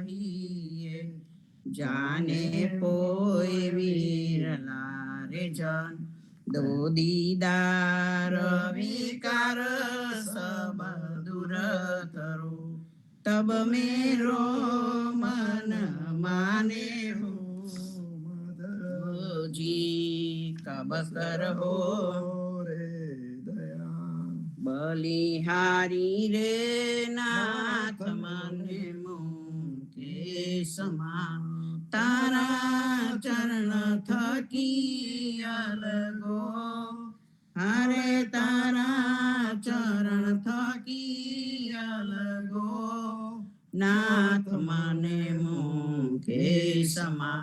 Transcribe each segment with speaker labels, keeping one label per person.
Speaker 1: કહીએ જાને પોય વિરલા રે જન દો દીદાર વિકાર સબ દૂર કરો તબ મેરો મન માને હો जी कब कर हो रे दया बलिहारी रे नाथ मने मुके समा तारा चरण थकी अलगो हरे तारा चरण थकी अलगो नाथ मने मुके समा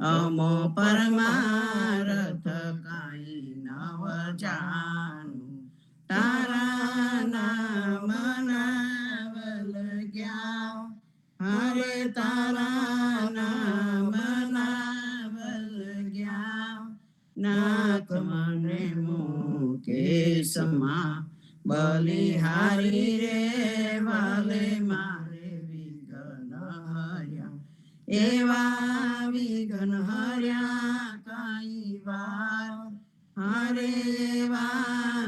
Speaker 1: अमो परमारथ काई नव जानू तारा नाम नावल ग्या हरे तारा नाम नावल ग्या नाथ मने मुके समा बलिहारी रे वाले मारे विघ्न हर्या एवा विघ्न हर्या काई વાર હરે એવા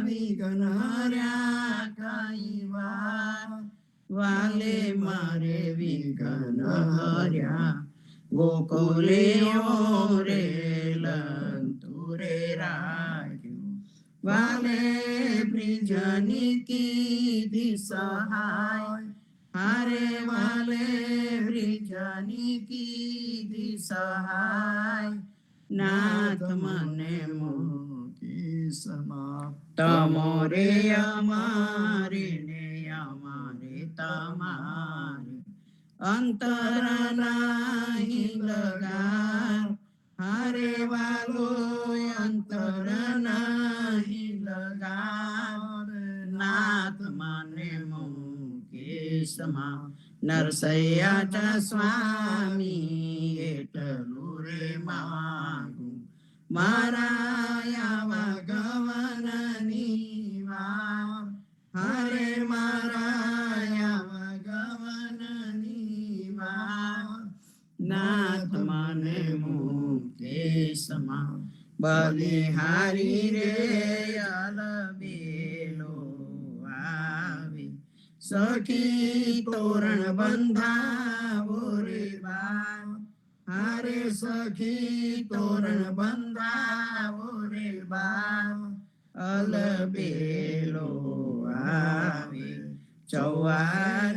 Speaker 1: વિઘ્ન હર્યા કાઈ વાર વાલે મારે વિઘ્ન હર્યા ગોકુલે રે લંતુ રે રાખ્યું વાલે બ્રિજની કીધી સહાય हरे वाले ब्रिजनी की सहाय नाथ मने मुकी समा तमोरे अमारे ने अमारे तमारे अंतर नाही लगा हरे वालो अंतर नाही लगा नाथ मने સમા નરસૈયા સ્વામી એટલું રે માગું મારા આવા ગવનની વાર હરે મારા આવા ગવનની વાર નાથ મને મુકે સમા બલિહારી રે અલબેલો આવી सखी तोरण बंधावो रे बा हरे सखी तोरण बंधावो रे बा अलबेलो आवे चौवा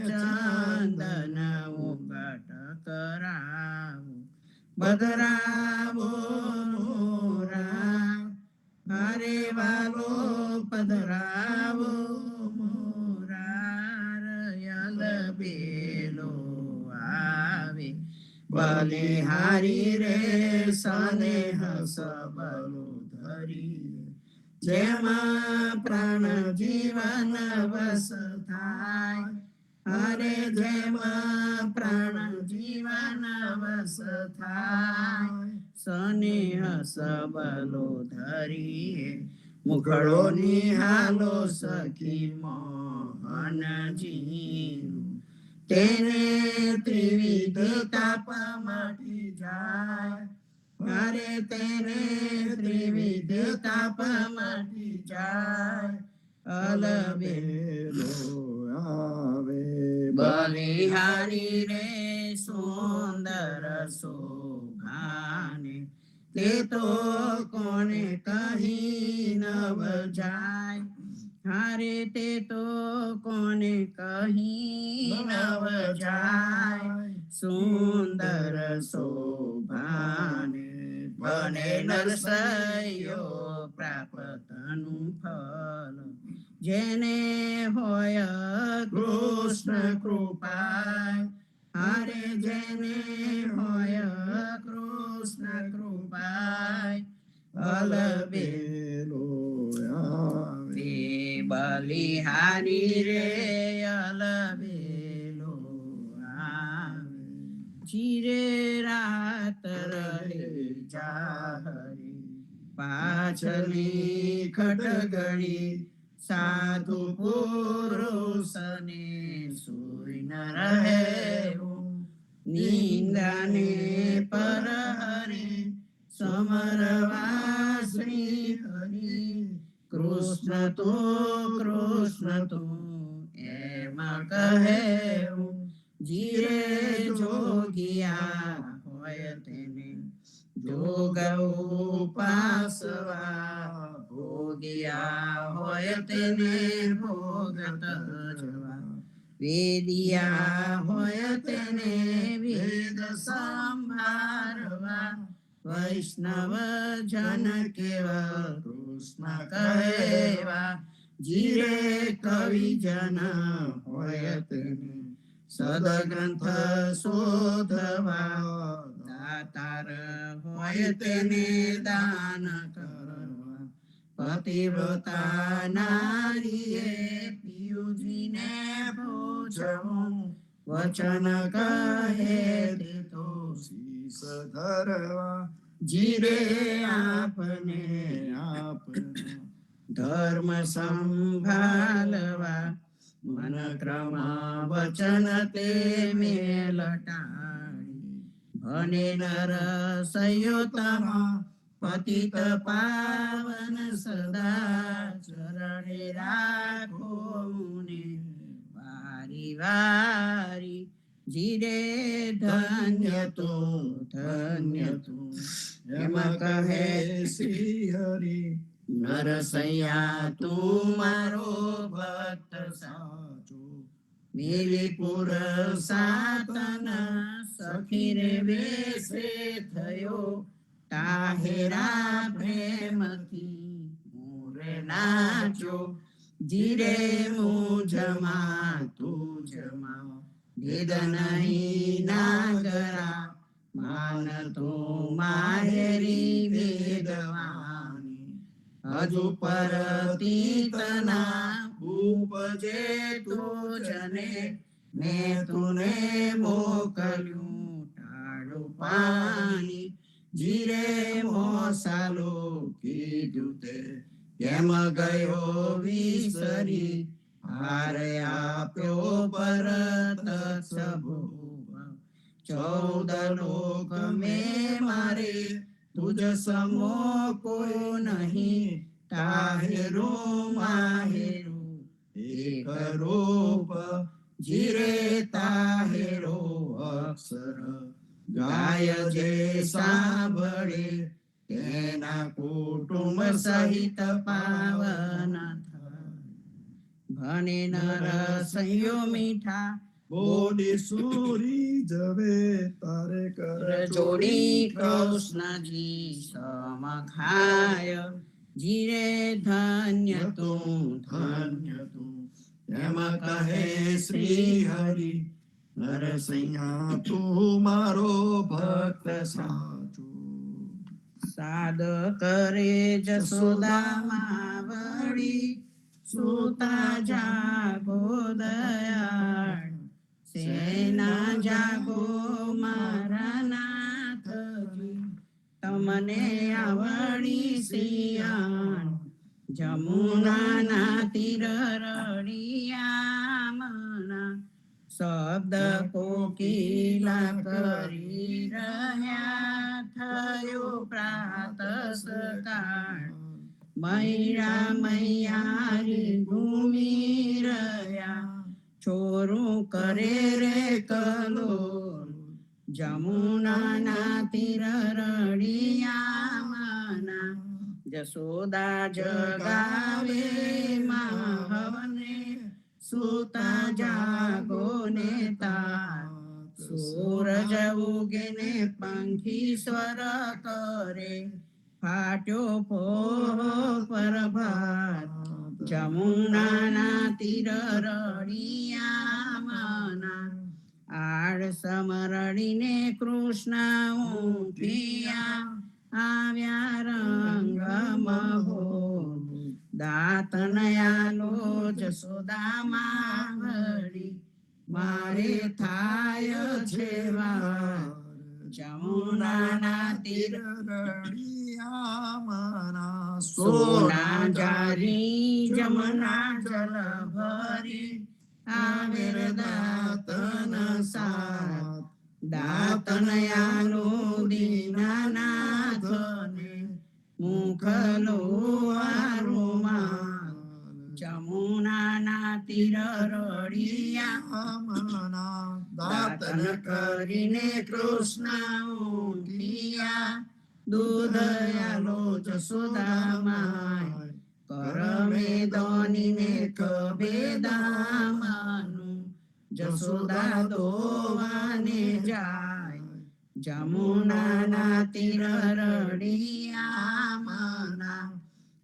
Speaker 1: चंदन उगट कराવો બદરાવો મોરા હરે વાલો પધરાવો બેલો આવે બલિહારી રે સનેહ સબલો ધરી જેમાં પ્રાણ જીવન વસ થાય હરે જેમાં પ્રાણ જીવન વસ થાય સનેહ સબલો ધરી મુખડો નિહાલો સખી મોહનજી તેને ત્રિવિધ તાપ મટી જાય હરે તેને ત્રિવિધ તાપ મટી જાય અલબેલો આવે બલિહારી રે સુંદર શોભાને તે તો કોને કહી નવ જાય હરે તે તો કોને કહી નવ જાય સુંદર શોભાને બને નરસૈયો પ્રાપ્તનું ફલ જેને હોય કૃષ્ણ કૃપા હરે જેને હોય કૃષ્ણ કૃપા અલબેલો આવે બલિહારી રે અલબેલો આવે ચીરે રાત રહે જાહરી પાછલી ખટગડી સાધુ પુરુષને સુઈ ન રહે જાને પર હરે સમરવા શ્રી હરિ કૃષ્ણ તું એમાં કહેવું જીરે જોગિયા હોય તેને જોગ ઉપાસવા ભોગિયા હોય તેને ભોગ તજવા વેદિયા હોય તેને વેદ સંભાળવા વૈષ્ણવ જન કેવલ કૃષ્ણ કહેવા જીરે કવિ જન હોય તેને સદગ્રંથ શોધવા દાતાર હોય તેને દાન કરવા પતિવ્રતા નારીએ પિયુજીને પૂછવું વચન કહે તે તો શીશ ધરવા જીરે આપને ધર્મ સંભાળવા મન ક્રમ વચન તે મેલટાડી ભને નર સંયુતમ પતિત પાવન સદા ચરણે રાખો મુને વારી વારી જીરે ધન્ય તું એમ કહે શ્રી હરિ નરસૈયા તું મારો ભક્ત સાચો મિલીપુર સાતન સખી રે વેશે થયો તાહેરા પ્રેમથી મોરે નાચો જીરે મુજમા તું જમા ભેદ નહીં નાગરા માન તું માહેરી વેદવાણી હજુ પરતીતના ઉપજે તુજને મેં તુને મોકલ્યું ટાળું પાણી જીરે મોસાલો કીધું તે કેમ ગયો વિસરી હાર આપ્યો પરત સભો 14 લોક મેં મારે તુજ સમો કોઈ નહીં તાહેરું માહેરું એક રૂપ જીરે તાહેરો અક્ષર ગાય જે સાંભળે તેના કુટુંબ સહિત પાવન ભણે નર સંયો મીઠા બોલી સુરી જવે તારે કર જોડી કૃષ્ણજી સમખાય જીરે ધન્ય તું એમ કહે શ્રી હરિ નરસિંહ તું મારો ભક્ત સાચો સાદ કરે જસોદા માવડી સુતા જાગો દયાળ સેના જાગો મારા નાથજી તમને આવડી સિયાણ જમુના ના તીર રડિયામણા શબ્દ કોકિલા કરી રહ્યા થયો પ્રાત સકાળ મૈરા મૈયારી ઘૂમી રહ્યા છોરું કરે રે કલોલ જમુના ના તીર રડિયામણા જસોદા જગાવે માહવને સુતા જાગો ને તા સૂરજ ઉગે ને પંખી સ્વર કરે ફાટ્યો પ્રભાત જમુના ના તીર રડિયામણા આડ સમરડીને કૃષ્ણ ઉઠિયા આવ્યા રંગ મહો દાતનયાલો જસોદા માવડી મારે થાય છે વાર જમુના ના તીર રડિયામણા સોના જારી જમના જલ ભરી આવેર દાતન સાથ દાત તનયાનો દીનાનાથને મુખલો વારુમાં જમુનાના તીર રડિયા દાતન કરીને કૃષ્ણ ઉઠિયા દૂધયાલો જસોદામાય કરમે દોનીને કબેદામાનું જસોદા દોવાને જાય જમુનાના તીર રડિયામના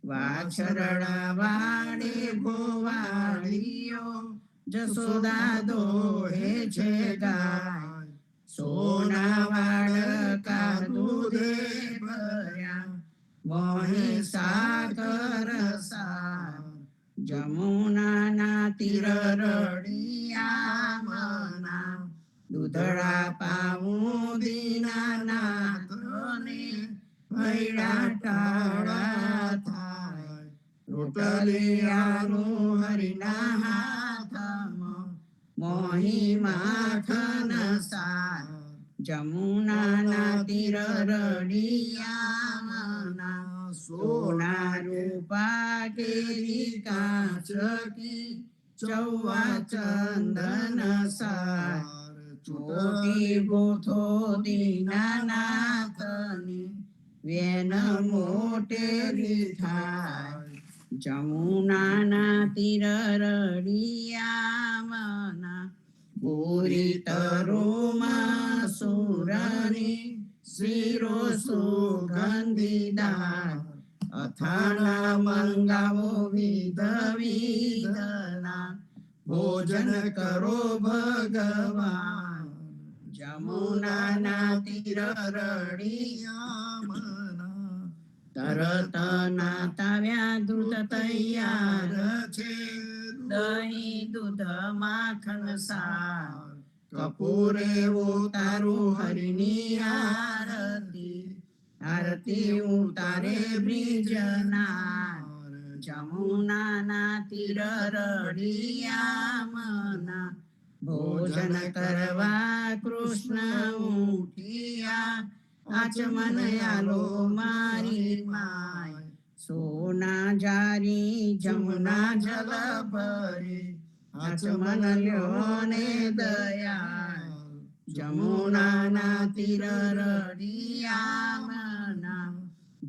Speaker 1: વાછરડા વાડે ગોવાળીઓ જસોદા દોહે છે ગાય સોના વાડકા દૂધે ભર્યા મોહી સાકર સાર જમુનાના તીર રડિયામના દૂધડા પાવું દીનાનાથને ભૈડા ટાળા થાય રોટલિયાનું હરિના હાથમાં મોહી માખન સાર જમુનાના તીર રડિયામના સોના રૂપા કેરી કાચકી ચૌવા ચંદન સાર ચોટી ગોથો દીનાનાથની વેન મોટેરી થાય જમુનાના તીર રડિયામના પૂરી તરુમાં સુરની શિરો સુગંધીદાર અથાણા મંગાવો વિધ વિધના ભોજન કરો ભગવાન જમુનાના તીર રડિયામના તરત નાતાવ્યા દૂધ તૈયાર છે દહીં દૂધ માખણ સાર કપૂરે ઉતારું હરિની આરતી આરતી ઉતારે બ્રિજના જમુનાના તીર રડિયામના ભોજન કરવા કૃષ્ણ ઉઠિયા આચમનયાલો મારી માય સોના જારી જમુના જલ ભરી આચમન લ્યો ને દયા જમુનાના તીર રડિયામના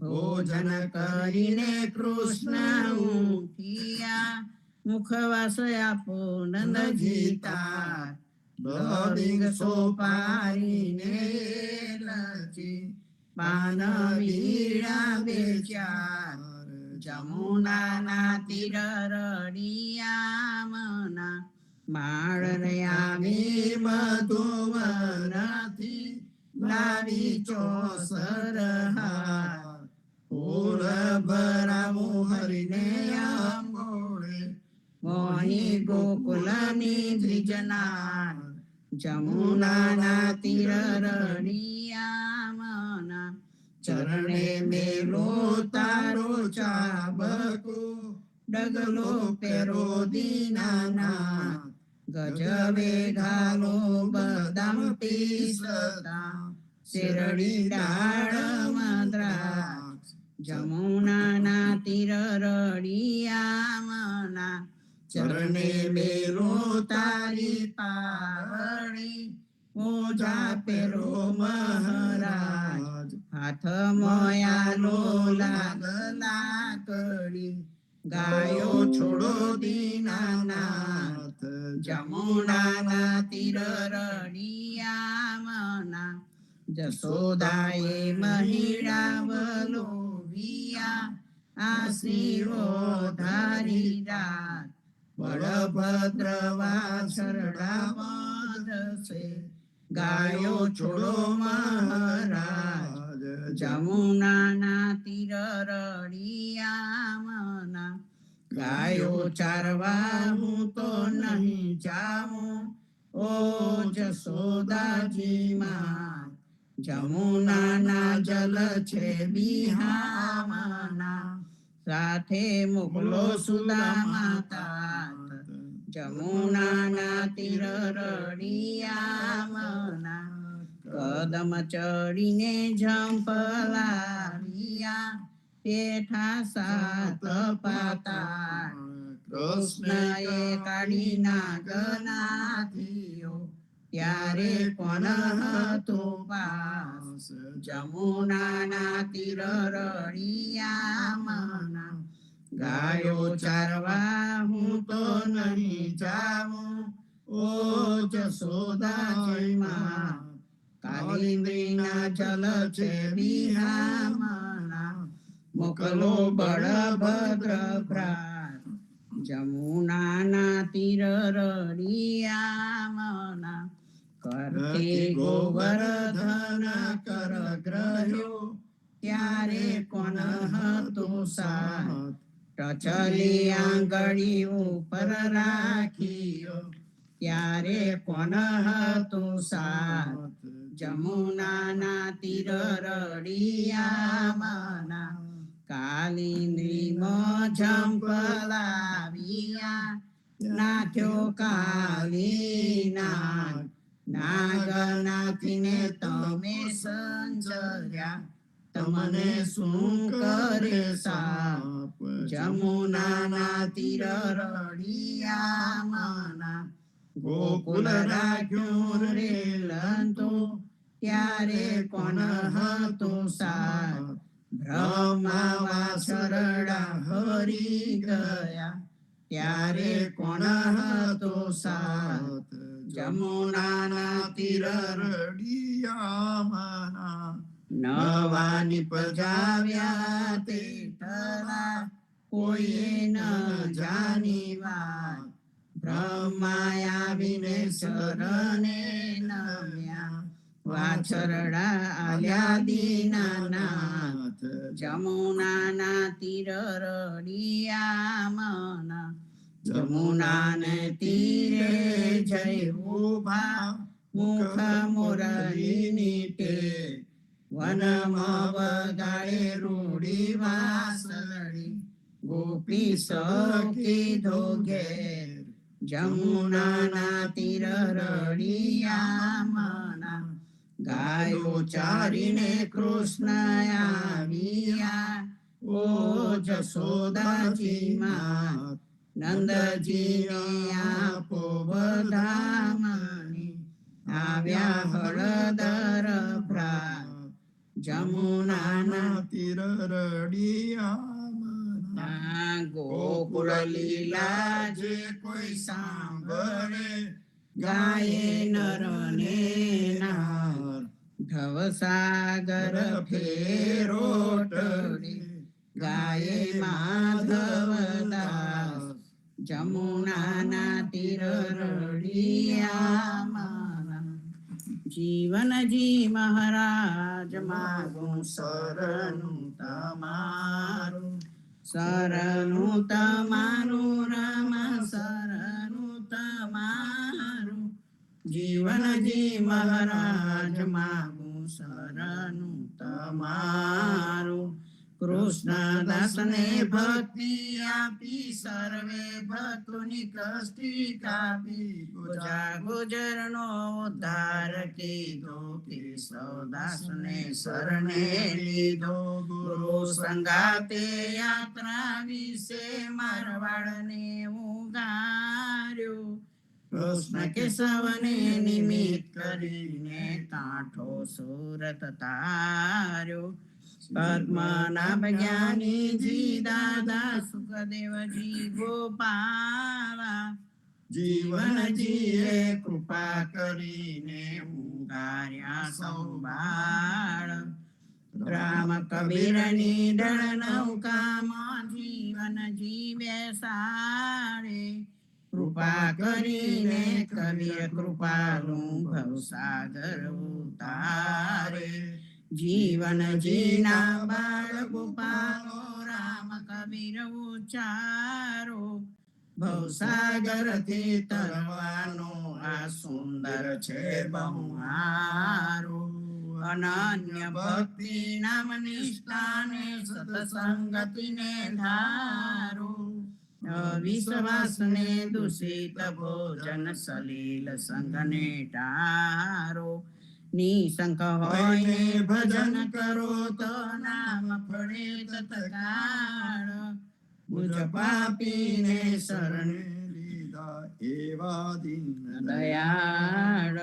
Speaker 1: ભોજન કરીને કૃષ્ણ ઉઠિયા મુખવાસ આપો નંદજીતા બલિંગ સોપારીને લચી પાન વીણા બેચાર જમુનાના તીર રડિયામના માળયામી મધુવનથી લાવી ચોસર હાર ફૂલ ભરાવું હરિને અંગોળે મોહી ગોકુલની દ્વિજના જમુનાના તીર રડિયામના ચરણે મેલો તારો ચાબકો ડગલો પેરો દીનાના ગજવે ઘાલો બદામ પીસતા શેરડી ડાળ મદ્રાક્ષ જમુનાના તીર રડિયામના ચરણે મેલો તારી પાવડી મોજા પેરો મહારાજ હાથ મોયાલો લાગલા કડી ગાયો છોડો દીનાનાથ જમુનાના તીર રડિયામના જસોદાએ મહિડાવલો વિયા આશીરો ધારી રાત બળભદ્ર વાછરડા વધશે ગાયો છોડો મહારાજ જમુનાના તીર રડિયામના ગાયો ચારવા હું તો નહીં જાઉં ઓ જસોદાજી માં જમુનાના જલ છે બિહામના સાથે મોકલો સુદામા તાત જમુનાના તીર રડિયામના કદમ ચડીને ઝંપલાવ્યા પેઠા સાત પાતા કૃષ્ણએ કાઢી નાગનાથીઓ ત્યારે કોણ હતું પાસ જમુનાના તીર રળિયા મના ગાયો ચારવા હું તો નહીં જાઉં ઓ જશોદાજી માં કાલિંદીના જલ છે બિહામણા મોકલો બળભદ્ર પ્રાત જમુનાના તીર રળિયામણા કરતે ગોવર્ધન કર ગ્રહ્યો ત્યારે કોણ હતું સાથ ટચલી આંગળી ઉપર રાખીયો ત્યારે કોણ હતું સાથ જમુનાના તીર રળિયામણા કાલિંદીમાં ઝંપલાવ્યા નાથ્યો કાલીનાથ નાગનાથીને તમે સંજર્યા તમને શું કરે સાપ જમુનાના તીર રળિયામણા ગોકુલ રાખ્યું રે લંતો ત્યારે કોણ હતું સાથ બ્રહ્મા વાછરડા હરી ગયા ત્યારે કોણ હતું સાથ જમુનાના તીર રળિયામણા નવા નિપજાવ્યા તે તલા કોઈએ ન જાની વાત બ્રહ્મા આવીને શરણે નમ્યા વાછરડા આલ્યા દીનાનાથ જમુનાના તીર રળિયામણા જમુનાને તીરે જય ઉભા મુખ મોરલીની ટે વનમાં વગાડે રૂડી વાસળી ગોપી સખીધો ઘેર જમુનાના તીર રળિયામણા ગાયો ચારીને કૃષ્ણ આવ્યા ઓ જશોદાજી માં નંદજીને આપો વધામણી આવ્યા હળદર પ્રાત જમુનાના તીર રળિયામણા ગોકુળ લીલા જે કોઈ સાંભળે ગાયે નર ને નાર ભવસાગર ફેરો ટળે ગાયે માધવદાસ જમુનાના તીર રળિયામણા જીવનજી મહારાજ માગું શરણું તમારું રામ શરણું તમારું જીવનજી મહારાજ માગું શરણું તમારું કૃષ્ણદાસને ભક્તિ આપી સર્વે ભક્તોની કષ્ટી કાપી ગુજરનો ઉદ્ધાર કીધો કેશવદાસને શરણે લીધો ગુરુ સંગાતે યાત્રા વિશે મારવાડને ઉગાર્યો કૃષ્ણ કેશવને નિમિત્ત કરીને કાંઠો સુરત તાર્યો પદ્મનાભ જ્ઞાનીજી દાદા સુખદેવજી ગોપાલા જીવનજીએ કૃપા કરીને ઉગાર્યા સંભાળ રામ કબીરની દળ નૌકામાં જીવનજી બેસાડે કૃપા કરીને કબીર કૃપાલું ભવસાગર ઉતારે જીવનજીના બાળ ગોપાલો રામ કબીર ઉચારો ભવસાગર થી તરવાનો આ સુંદર છે બહુહારો અનન્ય ભક્તિ નામ નિષ્ઠાને સત્સંગતિને ધારો વિશ્વાસને દૂષિત ભોજન સલીલ સંગને ટારો નિશંક હોઈને ભજન કરો તો નામ ફળે તત્કાળ. મુજ પાપીને શરણે
Speaker 2: લીધા એવા દિન
Speaker 1: દયાળ.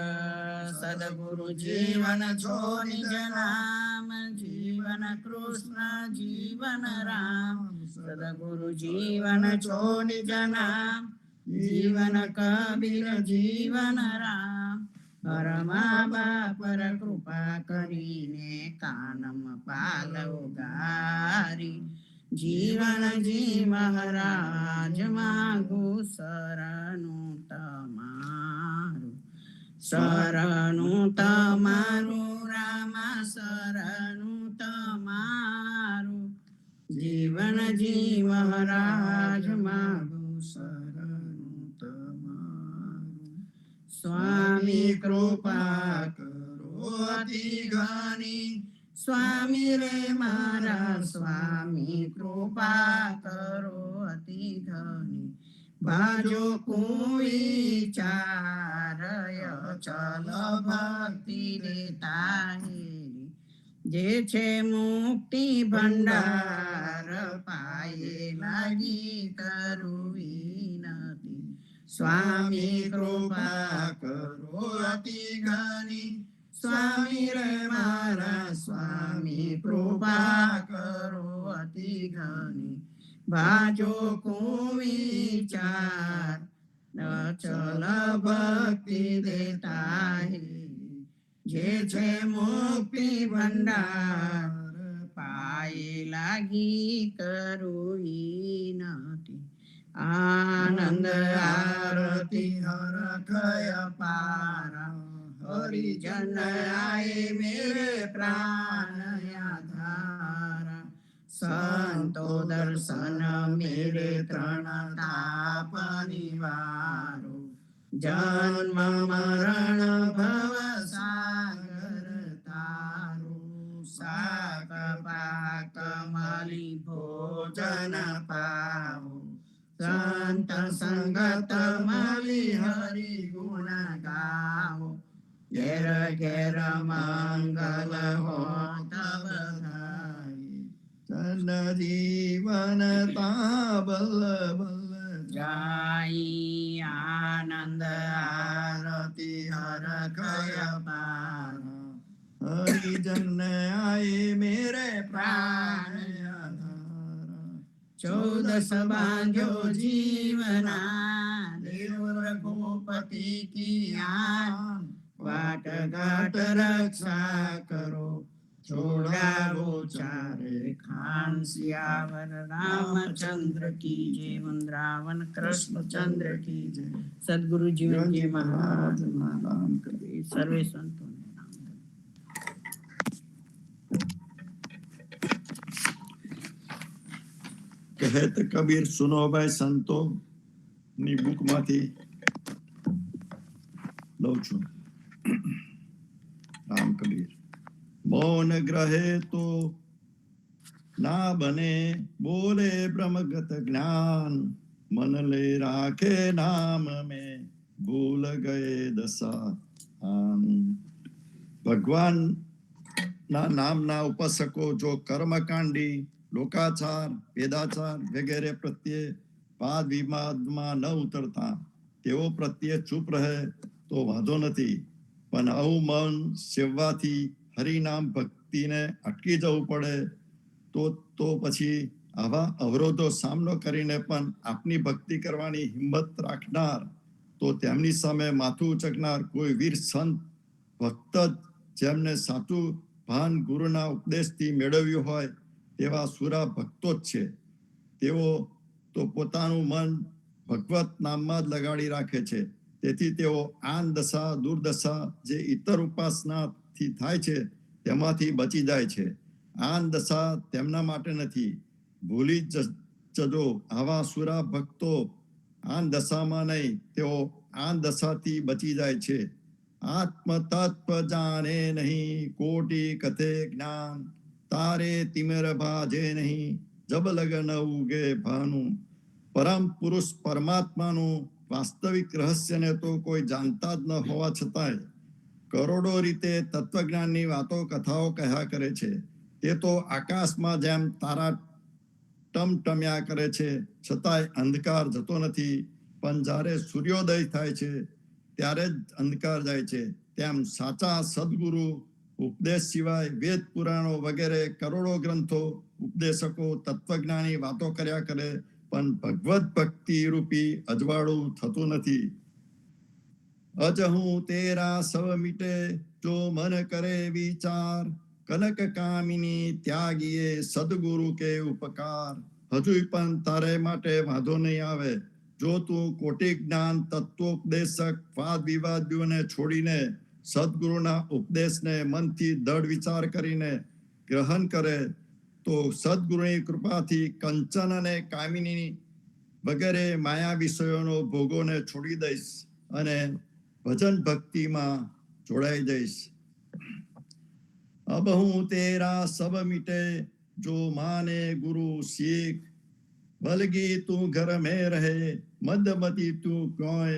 Speaker 1: સદગુરુ જીવન છો નિજ નામ, જીવન કૃષ્ણ જીવન રામ. સદગુરુ જીવન છો નિજ નામ, જીવન કબીર જીવન રામ. પરમા બાપર કૃપા કરીને કાનમ પાલ ઉગારી. જીવનજી મહારાજ માગુ શરણું તમારું. શરણું તમારું રામ, શરણું તમારું. જીવનજી મહારાજ માગુ શરણું તમારું. સ્વામી કૃપા કરો અતિ ઘણી, સ્વામી રે મારા સ્વામી કૃપા કરો અતિ ઘણી. ભાજો કુવિચારય ચલ ભક્તિ દેતા હેરી. જે છે મુક્તિ ભંડાર પાયે લાગી કરું વિનતી. સ્વામી કૃપા કરો અતિ ઘણી, સ્વામી રે મારા સ્વામી કૃપા કરો અતિ ઘણી. ભાજો કુવિચાર ચલ ભક્તિ દેતા હેરી. જે છે મુક્તિ ભંડાર પાયે લાગી કરું વિનતી. આનંદ આરતી હરખય પારા, હરિજન આયે મેરે પ્રાણ આધારા. સંતો દર્શન મેરે ત્રણ તાપ નિવારો. જન્મ મરણ ભવ સાગર તારો. શાક પાક મલી ભોજન પાવો, સંત સંગત મલી હરિ ગુણ ગાવો. ઘેર ઘેર મંગલ હો તબ ગાય,
Speaker 2: ચલ જીવન તા બલ બલ
Speaker 1: જાય. આનંદ આરતી હરખય પારા,
Speaker 2: હરિજન આયે મેરે પ્રાણ
Speaker 1: આધારા. 14 બાંધ્યો જીવના, દેવ રઘુપતિ કી આન. વાટ ઘાટ રક્ષા કરો, છોડાવો ચારે ખાન. સિયાવર રામચંદ્ર કી જય, વૃંદાવન કૃષ્ણચંદ્ર કી જય. સદગુરુ જીવનજી મહારાજ
Speaker 2: નામ કરે.
Speaker 1: સર્વે સંતોને નામ દે.
Speaker 2: કહેત કબીર સુનો ભાઈ સંતો ની બુક માંથી લઉં છું. રામ કબીર. મૌન ગ્રહે તો ના બને, બોલે બ્રહ્મગત જ્ઞાન. મન લે રાખે નામ में, ભૂલ ગયે દશા આન. ભગવાન ના નામના ઉપાસકો જો કર્મકાંડી, લોકાચાર, વેદાચાર વગેરે પ્રત્યે વાદ વિવાદમાં ન ઉતરતા, તેઓ પ્રત્યે ચૂપ રહે તો વાંધો નથી. પણ આવું મન સેવવાથી હરિનામ ભક્તિને અટકી જવું પડે તો પછી આવા અવરોધો સામનો કરીને પણ આપની ભક્તિ કરવાની હિંમત રાખનાર, તો તેમની સામે માથું ઉચકનાર કોઈ વીર સંત ભક્ત જેમને સાચું ભાન ગુરુના ઉપદેશથી મેળવ્યું હોય તેવા સુરા ભક્તો જ છે. તેઓ તો પોતાનું મન ભગવત નામમાં જ લગાડી રાખે છે. તેથી તેઓ આન દશા દુર્દશા જે ઇતર ઉપાસનાથી થાય છે તેમાંથી બચી જાય છે. આન દશા તેમના માટે નથી. ભૂલી જજો આવા સુરા ભક્તો આન દશામાં નહીં, તેઓ આન દશાથી બચી જાય છે. આત્મ તત્વ જાને નહીં, કોટી કથે જ્ઞાન. તારે તિમિર ભાજે નહીં, જબ લગન ઉગે ભાનું. પરમ પુરુષ પરમાત્માનું વાસ્તવિક રહસ્યને તો કોઈ જાણતા જ ન હોવા છતાંય કરોડો રીતે તત્વજ્ઞાનની વાતો કથાઓ કહ્યા કરે છે. તે તો આકાશમાં જેમ તારા ટમટમ્યા કરે છે, છતાંય અંધકાર જતો નથી. પણ જ્યારે સૂર્યોદય થાય છે ત્યારે જ અંધકાર જાય છે. તેમ સાચા સદગુરુ ઉપદેશ સિવાય વેદ પુરાણો વગેરે કરોડો ગ્રંથો ઉપદેશકો તત્વજ્ઞાની વાતો કર્યા કરે, પણ ભગવત ભક્તિ રૂપી અજવાળું થતું નથી. અજહું તેરા સવ મીટે જો મન કરે વિચાર, કનક કામિની ત્યાગીએ સદગુરુ કે ઉપકાર. હજુય પણ તારે માટે વાંધો નહીં આવે જો તું કોટી જ્ઞાન તત્વોપદેશક વાદ વિવાદીઓને છોડીને સદગુરુના ઉપદેશને મનથી દૃઢ વિચાર કરીને ગ્રહણ કરે, તો સદગુરુની કૃપાથી કંચન અને કામિની વગેરે માયા વિષયોનો ભોગોને છોડી દઈશ અને ભજન ભક્તિમાં જોડાઈ જઈશ. અબ હું તેરા સબ મીટે જો માને ગુરુ શીખ, બલગી તું ઘર મેં રહે મદમતી તું ક્યોય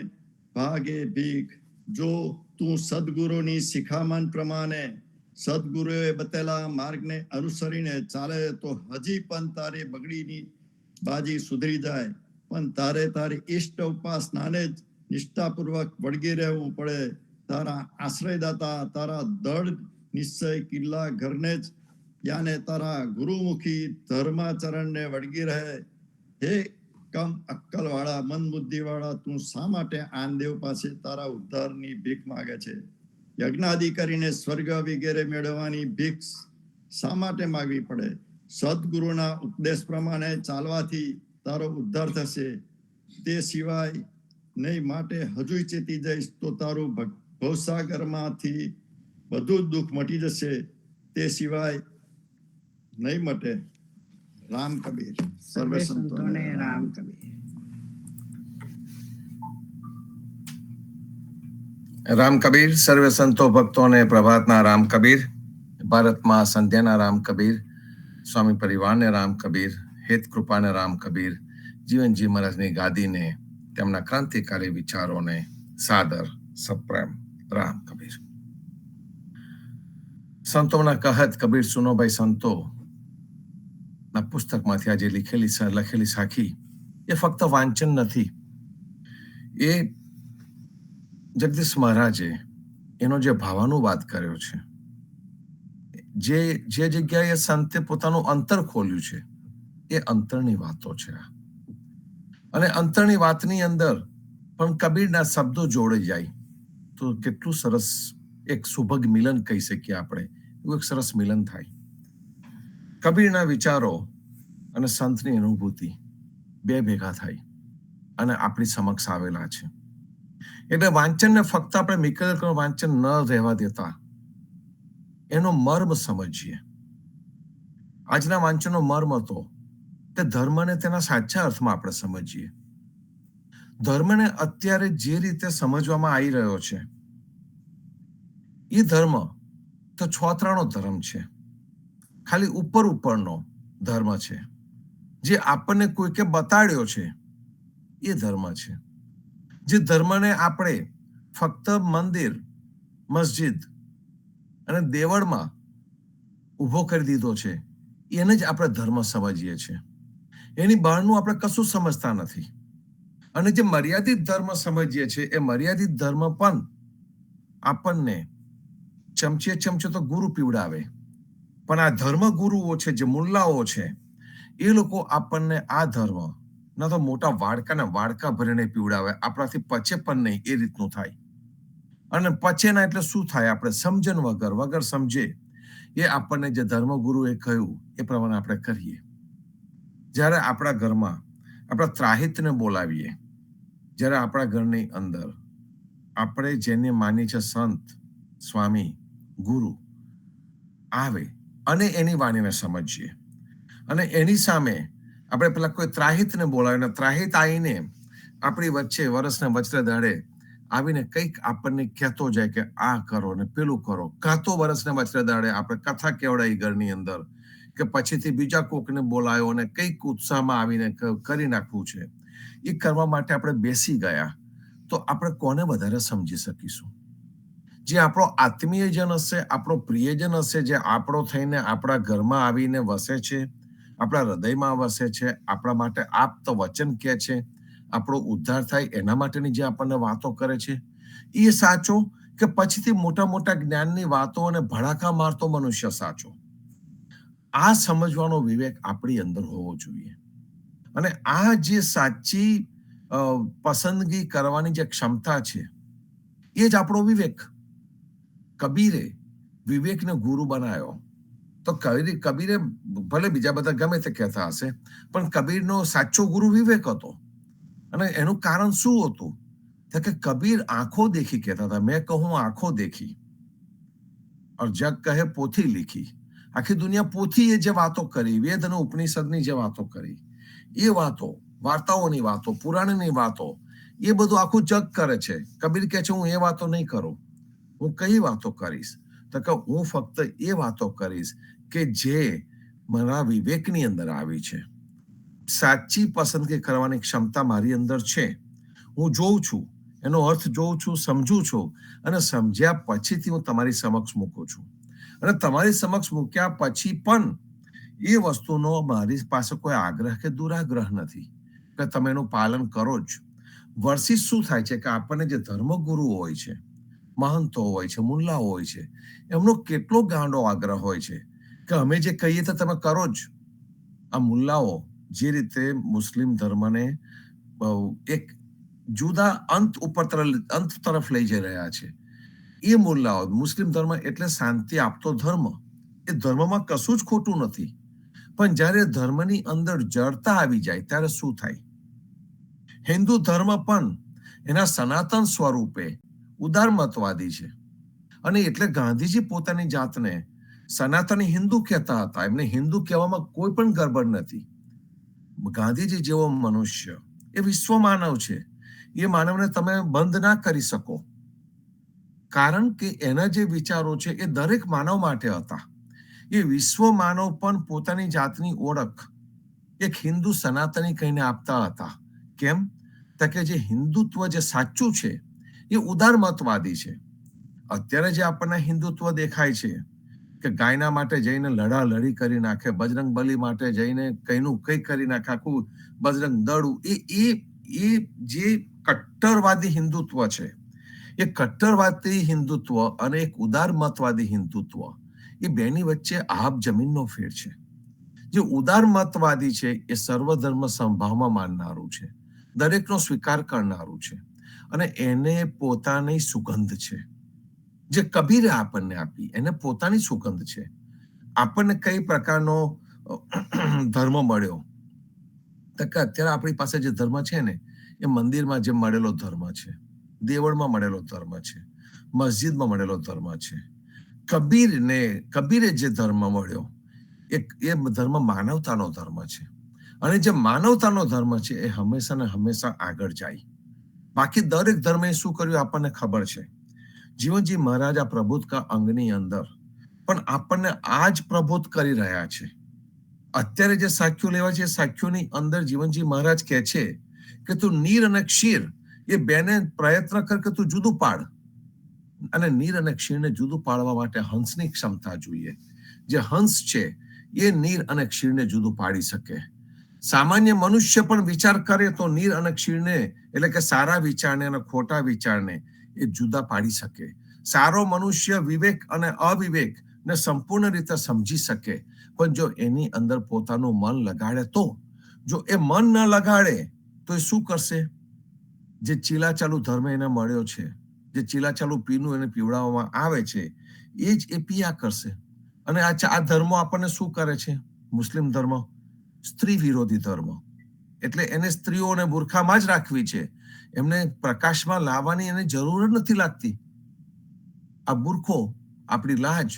Speaker 2: ભાગે ભીખ. જો તું સદગુરુની શિખામણ પ્રમાણે સદગુરુએ બતેલા માર્ગને અનુસરીને ચાલે તો હજી પણ તારી બગડીની બાજી સુધરી જાય. પણ તારે તારી ઈષ્ટ ઉપાસનાને જ નિષ્ઠાપૂર્વક વળગી રહેવું પડે. તારા આશ્રયદાતા તારા દૃઢ નિશ્ચય કિલ્લા ઘરને જ યાને તારા ગુરુમુખી ધર્માચરણને વળગી રહે. હે કમ અક્કલ વાળા, મન બુદ્ધિ વાળા, તું શા માટે આનદેવ પાસે તારા ઉદ્ધારની ભીખ માગે છે? યજ્ઞાદિ કરીને સ્વર્ગ વગેરે મેળવવાની ભીખ શા માટે માગવી પડે? સદગુરુના ઉપદેશ પ્રમાણે ચાલવાથી તારો ઉદ્ધાર થશે. તે સિવાય નહીં માટે હજુય ચેતી જઈશ તો તારું ભવસાગરમાંથી બધું જ દુઃખ મટી જશે. તે સિવાય નહીં મટે. રામ કબીર.
Speaker 1: સર્વે સંતોને રામ કબીર.
Speaker 3: રામ કબીર. સર્વે સંતો ભક્તોને પ્રભાતના રામ કબીર. ભારતમાં સંધ્યાના રામ કબીર. સ્વામી પરિવારને રામ કબીર. હેત કૃપાને રામ કબીર. જીવનજી મહારાજની ગાદીને, તેમના ક્રાંતિકારી વિચારોને સાદર સપ્રેમ રામ કબીર. સંતોના કહત કબીર સુનો ભાઈ સંતો ના પુસ્તકમાંથી આજે લખેલી સાખી એ ફક્ત વાંચન નથી. એ જગદીશ મહારાજે એનો જે ભાવાનુવાદ કર્યો છે, જે જગ્યાએ સંતે પોતાનું અંતર ખોલ્યું છે, એ અંતરની વાતો છે. અને અંતરની વાતની અંદર પણ કબીરના શબ્દો જોડે જાય તો કેટલું સરસ એક સુભગ મિલન કહી શકીએ આપણે. એવું એક સરસ મિલન થાય. કબીરના વિચારો અને સંતની અનુભૂતિ બે ભેગા થાય અને આપણી સમક્ષ આવેલા છે. એટલે વાંચનને ફક્ત આપણે મિકેનિકલ વાંચન ન રહેવા દેતા, એનો મર્મ સમજીએ. આજના વાંચનનો મર્મ હતો તે ધર્મને તેના સાચા અર્થમાં આપણે સમજીએ. ધર્મને અત્યારે જે રીતે સમજવામાં આવી રહ્યો છે, એ ધર્મ તો છોતરાનો ધર્મ છે, ખાલી ઉપરનો ધર્મ છે. જે આપણને કોઈકે બતાડ્યો છે એ ધર્મ છે. જે ધર્મને આપણે ફક્ત મંદિર, મસ્જિદ અને દેવળમાં ઊભો કરી દીધો છે, એને જ આપણે ધર્મ સમજીએ છીએ. એની બહારનું આપણે કશું સમજતા નથી. અને જે મર્યાદિત ધર્મ સમજીએ છીએ, એ મર્યાદિત ધર્મ પણ આપણને ચમચે તો ગુરુ પીવડાવે. પણ આ ધર્મ ગુરુઓ છે, જે મુલ્લાઓ છે, એ લોકો આપણને આ ધર્મ ના તો મોટા વાડકા ભરીને પીવડાવે, આપણાથી પચે પણ નહીં એ રીતનું થાય. અને પચે ના એટલે શું થાય? આપણે સમજણ વગર સમજે એ આપણને જે ધર્મ ગુરુએ કહ્યું એ પ્રમાણે આપણે કરીએ. જ્યારે આપણા ઘરમાં આપણા ત્રાહિતને બોલાવીએ, જ્યારે આપણા ઘરની અંદર આપણે જેને માની છે સંત, સ્વામી, ગુરુ આવે અને એની વાણીને સમજીએ, અને એની સામે આપણે પેલા કોઈ ત્રાહિતને બોલાવીને ત્રાહિત આવીને આપણી વચ્ચે વરસને વચ્ચે દાડે આવીને કંઈક આપણને કહેતો જાય કે આ કરો ને પેલું કરો, કાં તો વરસને વચ્ચે દાડે આપણે કથા કેવડાવી ઘરની અંદર, કે પછીથી બીજા કોકને બોલાયો અને કંઈક ઉત્સાહમાં આવીને કરી નાખવું છે. એ કરવા માટે આપણે બેસી ગયા તો આપણે કોને વધારે સમજી શકીશું? જે આપણો આત્મીયજન હશે, આપણો પ્રિયજન હશે, જે આપણો થઈને આપણા ઘરમાં આવીને વસે છે, આપણા હૃદયમાં વસે છે, આપણા માટે આપ્ત વચન કહે છે, આપણો ઉદ્ધાર થાય એના માટેની જે આપણને વાતો કરે છે, એ સાચો કે પછીથી મોટા મોટા જ્ઞાનની વાતો અને ભડાકા મારતો મનુષ્ય સાચો? આ સમજવાનો વિવેક આપણી અંદર હોવો જોઈએ. અને આ જે સાચી પસંદગી કરવાની જે ક્ષમતા છે એ જ આપણો વિવેક. કબીરે વિવેકને ગુરુ બનાવ્યો. તો કબીરે ભલે બીજા બધા ગમે તે કહેતા હશે, પણ કબીરનો સાચો ગુરુ વિવેક હતો. અને એનું કારણ શું હતું? તો કે કબીર આંખો દેખી કહેતા હતા. મેં કહું આંખો દેખી और जग કહે પોથી લીખી. આખી દુનિયા પોથી એ જે વાતો કરી, વેદ અને ઉપનિષદની જે વાતો કરી, એ વાતો, વાર્તાઓની વાતો, પુરાણની વાતો, એ બધું આખું જગ કરે છે. કબીર કહે છે હું એ વાતો નહીં કરું. હું કઈ વાતો કરીશ? તો કે હું ફક્ત એ વાતો કરીશ કે જે મારા વિવેકની અંદર આવી છે. સાચી પસંદગી કરવાની ક્ષમતા મારી અંદર છે. હું જોઉં છું, એનો અર્થ જોઉં છું, સમજું છું, અને સમજ્યા પછીથી હું તમારી સમક્ષ મૂકું છું. અને તમારી સમક્ષ મૂક્યા પછી પણ એ વસ્તુનો મારી પાસે કોઈ આગ્રહ કે દુરાગ્રહ નથી કે તમે એનું પાલન કરો જ. વર્સિસ શું થાય છે કે આપણને જે ધર્મગુરુ હોય છે, મહંતો હોય છે, મુલ્લાઓ હોય છે, એમનો કેટલો ગાંડો આગ્રહ હોય છે કે અમે જે કહીએ તો તમે કરો જ. આ મુલ્લાઓ જે રીતે મુસ્લિમ ધર્મને એક જુદા અંત તરફ લઈ જઈ રહ્યા છે, એ મુલ્લાઓ, મુસ્લિમ ધર્મ એટલે શાંતિ આપતો ધર્મ. એ ધર્મમાં કશું જ ખોટું નથી, પણ જ્યારે ધર્મની અંદર જડતા આવી જાય ત્યારે શું થાય? હિન્દુ ધર્મ પણ એના સનાતન સ્વરૂપે ઉદારમતવાદી છે. અને એટલે ગાંધીજી પોતાની જાતને સનાતની હિન્દુ કહેતા હતા. એમને હિન્દુ કહેવામાં કોઈ પણ ગડબડ નથી. ગાંધીજી જેવો મનુષ્ય એ વિશ્વ માનવ છે. એ માનવને તમે બંધ ના કરી શકો, કારણ કે એના જે વિચારો છે એ દરેક માનવ માટે હતા. એ વિશ્વ માનવ પણ પોતાની જાતની ઓળખ એક હિન્દુ સનાતની કહીને આપતા હતા. કેમ? તો કે જે હિન્દુત્વ જે સાચું છે એ ઉદારમતવાદી છે. અત્યારે જે આપણને હિન્દુત્વ દેખાય છે કે ગાયના માટે જઈને લડાલડી કરી નાખે, બજરંગ બલી માટે જઈને કઈનું કઈ કરી નાખે, આખું બજરંગ દળ, એ જે કટ્ટરવાદી હિન્દુત્વ છે, એ કટ્ટરવાદી હિન્દુત્વ અને એક ઉદારમતવાદી હિન્દુત્વ, એ બેની વચ્ચે આબ જમીનનો ફેર છે. જે ઉદારમતવાદી છે એ સર્વધર્મ સંભાવમાં માનનારું છે, દરેકનો સ્વીકાર કરનારું છે, અને એને પોતાની સુગંધ છે. જે કબીરે આપણને આપી એને પોતાની સુગંધ છે. આપણને કઈ પ્રકારનો ધર્મ મળ્યો? તો કે અત્યારે આપણી પાસે જે ધર્મ છે ને, એ મંદિરમાં જે મળેલો ધર્મ છે, દેવળમાં મળેલો ધર્મ છે, મસ્જિદમાં મળેલો ધર્મ છે. કબીરે જે ધર્મ મળ્યો એ ધર્મ માનવતાનો ધર્મ છે. અને જે માનવતાનો ધર્મ છે એ હંમેશા ને હંમેશા આગળ જાય. બાકી દરેક ધર્મે શું કર્યું આપણને ખબર છે. જીવનજી મહારાજ આ પ્રબોધ કા અંગની અંદર પણ આપણને આ જ પ્રબોધ કરી રહ્યા છે. અત્યારે જે સાખ્યો લેવા છે, સાખ્યોની અંદર જીવનજી મહારાજ કહે છે કે તું નીર અને ક્ષીર એ બેને પ્રયત્ન કર કે તું જુદું પાડ. અને નીર અને ક્ષીરને જુદું પાડવા માટે હંસની ક્ષમતા જોઈએ. જે હંસ છે એ નીર અને ક્ષીરને જુદું પાડી શકે. સામાન્ય મનુષ્ય પણ વિચાર કરે તો નીર અને ક્ષીરને, એટલે કે સારા વિચારને અને ખોટા વિચારને એ જુદા પાડી શકે. સારો મનુષ્ય વિવેક અને અવિવેક ને સંપૂર્ણ રીતે સમજી શકે, પણ જો એની અંદર પોતાનું મન લગાડે તો. જો એ મન ન લગાડે તો એ શું કરશે? જે ચીલાચાલુ ધર્મ એને મળ્યો છે, જે ચીલાચાલુ પીનું એને પીવડાવવામાં આવે છે, એ જ એ પિયા કરશે. અને આ ધર્મો આપણને શું કરે છે? મુસ્લિમ ધર્મ સ્ત્રી વિરોધી ધર્મ. એટલે એને સ્ત્રીઓને બુરખામાં જ રાખવી છે. એમને પ્રકાશમાં લાવવાની એને જરૂર જ નથી લાગતી. આ બુરખો, આપણી લાજ,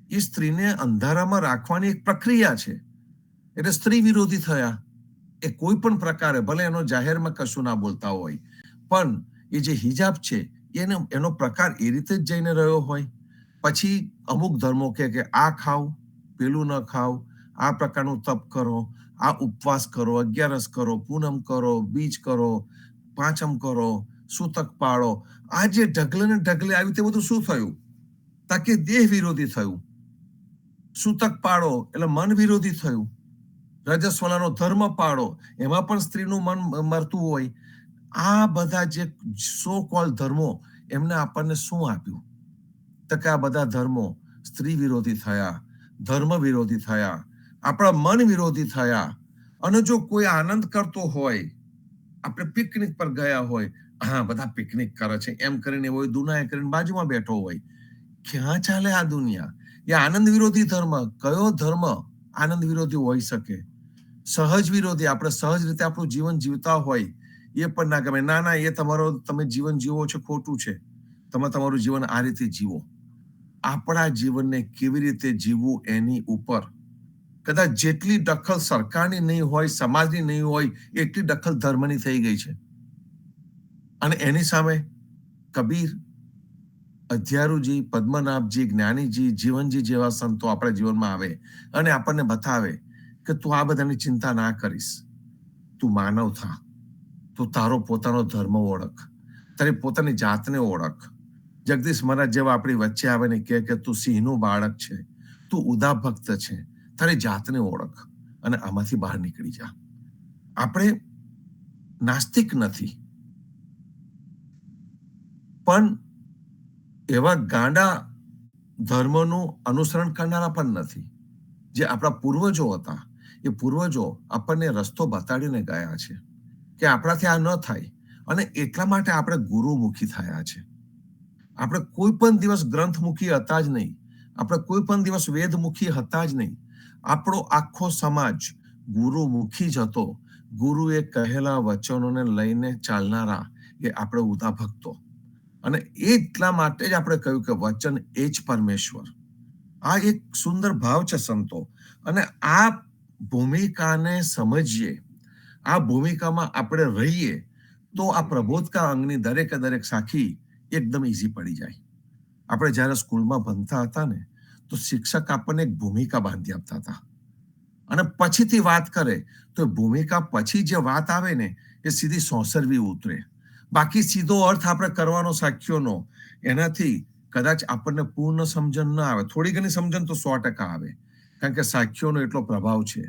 Speaker 3: એ સ્ત્રીને અંધારામાં રાખવાની એક પ્રક્રિયા છે. એટલે સ્ત્રી વિરોધી થયા. એ કોઈ પણ પ્રકારે, ભલે એનો જાહેરમાં કશું ના બોલતા હોય, પણ એ જે હિજાબ છે એનો પ્રકાર એ રીતે જ જઈને રહ્યો હોય. પછી અમુક ધર્મો કે આ ખાવ, પેલું ન ખાવ, આ પ્રકારનું તપ કરો, આ ઉપવાસ કરો, 11 કરો, પૂનમ કરો, બીજ કરો, પાંચમ કરો, સૂતક પાળો. આ જે ઢગલે ને ઢગલે આવ્યું તે બધું શું થયું? તાકે દેહ વિરોધી થયું, સૂતક પાડો એટલે મન વિરોધી થયું, રજસ્વલાનો ધર્મ પાડો એમાં પણ સ્ત્રીનું મન મરતું હોય. આ બધા જે સો કોલ ધર્મો એમને આપણને શું આપ્યું? તો કે આ બધા ધર્મો સ્ત્રી વિરોધી થયા, ધર્મ વિરોધી થયા, આપણા મન વિરોધી થયા. અને જો કોઈ આનંદ કરતો હોય, આપણે પિકનિક પર ગયા હોય, હા બધા પિકનિક કરે છે એમ કરીને હોય દુનિયા કરીને બાજુમાં બેઠો હોય, ક્યાં ચાલે આ દુનિયા? એ આનંદ વિરોધી ધર્મ. કયો ધર્મ આનંદ વિરોધી હોઈ શકે? સહજ વિરોધી. આપણે સહજ રીતે આપણું જીવન જીવતા હોય એ પણ ના ગમે. ના ના, એ તમે જીવન જીવો છો ખોટું છે, તમે તમારું જીવન આ રીતે જીવો. આપણા જીવનને કેવી રીતે જીવવું એની ઉપર કદાચ જેટલી દખલ સરકારની નહીં હોય, સમાજની નહીં હોય, એટલી દખલ ધર્મની થઈ ગઈ છે. અને એની સામે કબીર, અધ્યારુજી, પદ્મનાભજી, જ્ઞાનીજી, જીવનજી જેવા સંતો આપણા જીવનમાં આવે અને આપણને બતાવે કે તું આ બધાની ચિંતા ના કરીશ, તું માનવ થા, તું તારો પોતાનો ધર્મ ઓળખ, તારી પોતાની જાતને ઓળખ. જગદીશ મહારાજ જેવા આપણી વચ્ચે આવે ને કે તું સિંહનું બાળક છે, તું ઉદા ભક્ત છે, તારી જાતને ઓળખ અને આમાંથી બહાર નીકળી જા. આપણે નાસ્તિક નથી, પણ એવા ગાંડા ધર્મનું અનુસરણ કરનારા પણ નથી. જે આપણા પૂર્વજો હતા, એ પૂર્વજો આપણને રસ્તો બતાડીને ગયા છે કે આપણાથી આ ન થાય, અને એટલા માટે આપણે ગુરુમુખી થયા છે. આપણે કોઈ પણ દિવસ ગ્રંથમુખી હતા જ નહીં, આપણે કોઈ પણ દિવસ વેદમુખી હતા જ નહીં. આપણો આખો સમાજ ગુરુમુખી જ હતો. ગુરુએ કહેલા વચનોને લઈને ચાલનારા એ આપણે ઉદા ભક્તો. અને એટલા માટે જ આપણે કહ્યું કે વચન એ જ પરમેશ્વર. આ એક સુંદર ભાવ છે સંતો. અને આ ભૂમિકાને સમજીએ, આ ભૂમિકામાં આપણે રહીએ તો આ પ્રબોધકા અંગની દરેકે દરેક સાખી એકદમ ઈઝી પડી જાય. આપણે જ્યારે સ્કૂલમાં ભણતા હતા ને, તો શિક્ષક આપણને એક ભૂમિકા બાંધી આપતા હતા, અને પછીથી વાત કરે તો ભૂમિકા પછી જે વાત આવે ને એ સીધી સોંસરવી ઉતરે. બાકી સીધો અર્થ આપણે કરવાનો સાખ્યોનો, એનાથી કદાચ આપણને પૂર્ણ સમજણ ના આવે. થોડી ઘણી સમજણ તો 100% આવે, કારણ કે સાખ્યોનો એટલો પ્રભાવ છે.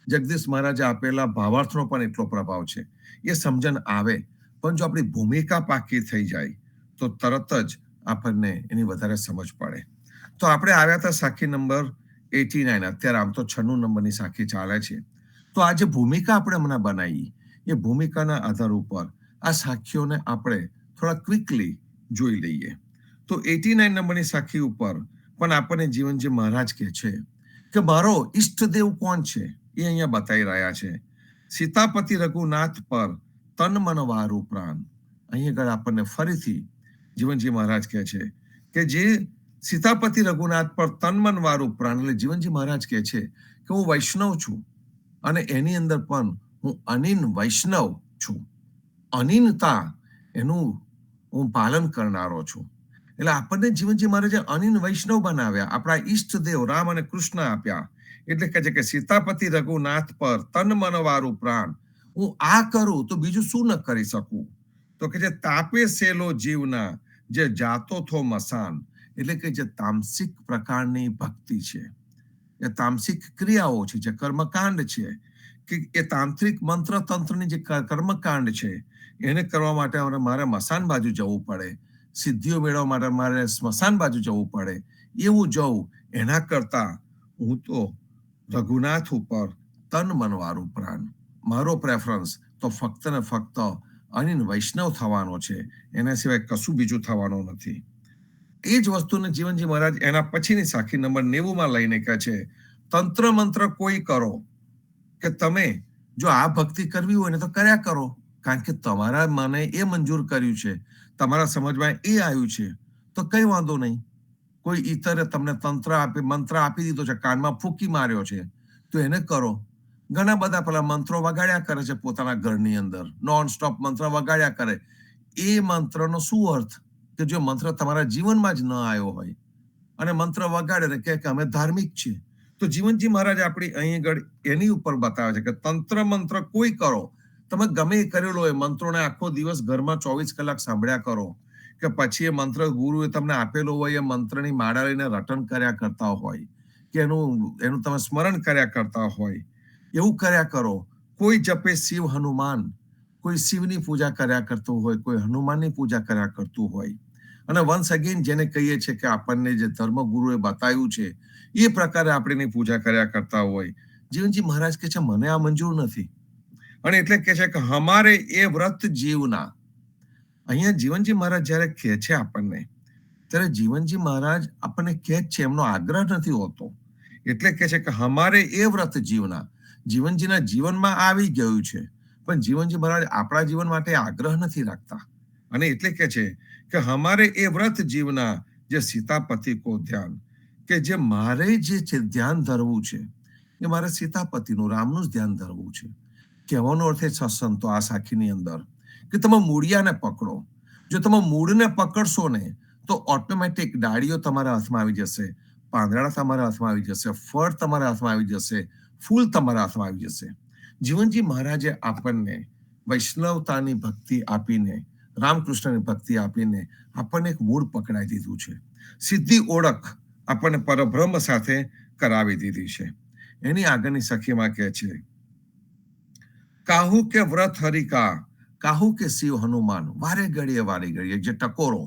Speaker 3: જગદીશ મહારાજે આપેલા ભાવાર્થનો પણ એટલો પ્રભાવ છે. એ સમજણ આવે, પણ જો આપણી ભૂમિકા પાકી થઈ જાય તો તરત જ આપણને એની વધારે સમજ પડે. તો આપણે આવ્યા હતા સાખી નંબર 89. અત્યારે આમ તો 96 નંબરની સાખી ચાલે છે. તો આ જે ભૂમિકા આપણે હમણાં બનાવી, એ ભૂમિકાના આધાર ઉપર આ સાખીઓને આપણે થોડા ક્વિકલી જોઈ લઈએ. તો 89 નંબરની સાખી ઉપર પણ આપણને જીવનજી મહારાજ કહે છે કે મારો ઈષ્ટદેવ કોણ છે એ અહીંયા બતાવી રહ્યા છે. સીતાપતિ રઘુનાથ પર તન મન વારું પ્રાણ. અહીં આગળ આપણને ફરીથી જીવનજી મહારાજ કહે છે કે જે સીતાપતિ રઘુનાથ પર તન મન વારું પ્રાણ, એટલે જીવનજી મહારાજ કહે છે કે હું વૈષ્ણવ છું, અને એની અંદર પણ હું અનિન વૈષ્ણવ છું. અનિનતા એનું હું પાલન કરનારો છું. એટલે આપણને જીવનજી મહારાજે અનિન વૈષ્ણવ બનાવ્યા, આપણા ઈષ્ટદેવ રામ અને કૃષ્ણ આપ્યા. એટલે કહે છે કે સીતાપતિ રઘુનાથ પર તન મન વારું પ્રાણ. હું આ કરું તો બીજું શું ન કરી શકું? તો કે જે તાપે સેલો જીવના જે જાતો થો મસાન. એટલે કે જે તામસિક પ્રકારની ભક્તિ છે, એ તામસિક ક્રિયાઓ છે, જે કર્મકાંડ છે, કે એ તાંત્રિક મંત્ર તંત્રની જે કર્મકાંડ છે, એને કરવા માટે મારે મસાન બાજુ જવું પડે, સિદ્ધિઓ મેળવવા માટે મારે સ્મશાન બાજુ જવું પડે. એવું જવું એના કરતા હું તો રઘુનાથ ઉપર તન મનવારું પ્રાણ, મારો પ્રેફરન્સ તો ફક્ત ને ફક્ત અનિન વૈષ્ણવ થવાનો છે, એના સિવાય કશું બીજું થવાનું નથી. એ જ વસ્તુને જીવનજી મહારાજ એના પછીની સાખી નંબર 90 લઈને કહે છે, તંત્ર મંત્ર કોઈ કરો, કે તમે જો આ ભક્તિ કરવી હોય ને તો કર્યા કરો, કારણ કે તમારા મને એ મંજૂર કર્યું છે, તમારા સમજમાં એ આવ્યું છે, તો કઈ વાંધો નહીં. કોઈ ઈતરે તમને મંત્ર આપી દીધો છે, કાનમાં ફૂંકી માર્યો છે, તો એને કરો. ઘણા બધા પેલા મંત્રો વગાડ્યા કરે છે પોતાના ઘરની અંદર, નોન સ્ટોપ મંત્ર વગાડ્યા કરે. એ મંત્રનો શું અર્થ? કે જો મંત્ર તમારા જીવનમાં જ ન આવ્યો હોય અને મંત્ર વગાડે ને કે અમે ધાર્મિક છીએ, તો જીવનજી મહારાજ આપણી અહીં આગળ એની ઉપર બતાવે છે કે તંત્ર મંત્ર કોઈ કરો, તમે ગમે એ કરેલો હોય મંત્રોને આખો દિવસ ઘરમાં 24 કલાક સાંભળ્યા કરો, કે પછી એ મંત્ર ગુરુએ તમને આપેલો હોય એ મંત્રની માળા લઈને રટન કર્યા કરતા હોય કે એનું તમે સ્મરણ કર્યા કરતા હોય, એવું કર્યા કરો. કોઈ જપે શિવ હનુમાન, કોઈ શિવની પૂજા કર્યા કરતું હોય, કોઈ હનુમાનની પૂજા કર્યા કરતું હોય. અને વન્સ અગેન જેને કહીએ છીએ કે આપણને જે ધર્મગુરુએ બતાવ્યું છે એ પ્રકારે આપણે એની પૂજા કર્યા કરતા હોય. જીવનજી મહારાજ કે છે મને આ મંજૂર નથી, અને એટલે કે છે કે હમારે એ વ્રત જીવના. અહીંયા જીવનજી મહારાજ જયારે કહે છે આપણને, ત્યારે જીવનજી મહારાજ આપણને કહે છે, એમનો આગ્રહ નથી હોતો. એટલે કે છે કે હમારે એ વ્રત જીવના, જીવનજીના જીવનમાં આવી ગયું છે, પણ જીવનજી મહારાજ આપણા જીવન માટે આગ્રહ નથી રાખતા. અને એટલે કે છે કે હમારે એ વ્રત જીવના જે સીતાપતિ કો ધ્યાન, કે જે મારે જે ધ્યાન ધરવું છે એ મારે સીતાપતિનું, રામનું જ ધ્યાન ધરવું છે. કહેવાનો અર્થ એ સત્સંતો આ સાખીની અંદર કે તમે મૂળિયાને પકડો. જો તમે મૂળને પકડશો ને તો ઓટોમેટિક ડાળીઓ તમારા હાથમાં આવી જશે, પાંદડા તમારા હાથમાં આવી જશે, ફળ તમારા હાથમાં આવી જશે, ફૂલ તમારા હાથમાં આવી જશે. જીવનજી મહારાજે આપણને વૈષ્ણવતાની ભક્તિ આપીને, રામકૃષ્ણની ભક્તિ આપીને આપણને એક મૂળ પકડાઈ દીધું છે. સીધી ઓળખ આપણને પરબ્રહ્મ સાથે કરાવી દીધી છે. એની આગળની સખીમાં કહે છે, કાહુ કે વ્રત હરિકા, કાહુ કે શિવ હનુમાન. વારે ઘડીએ જે ટકોરો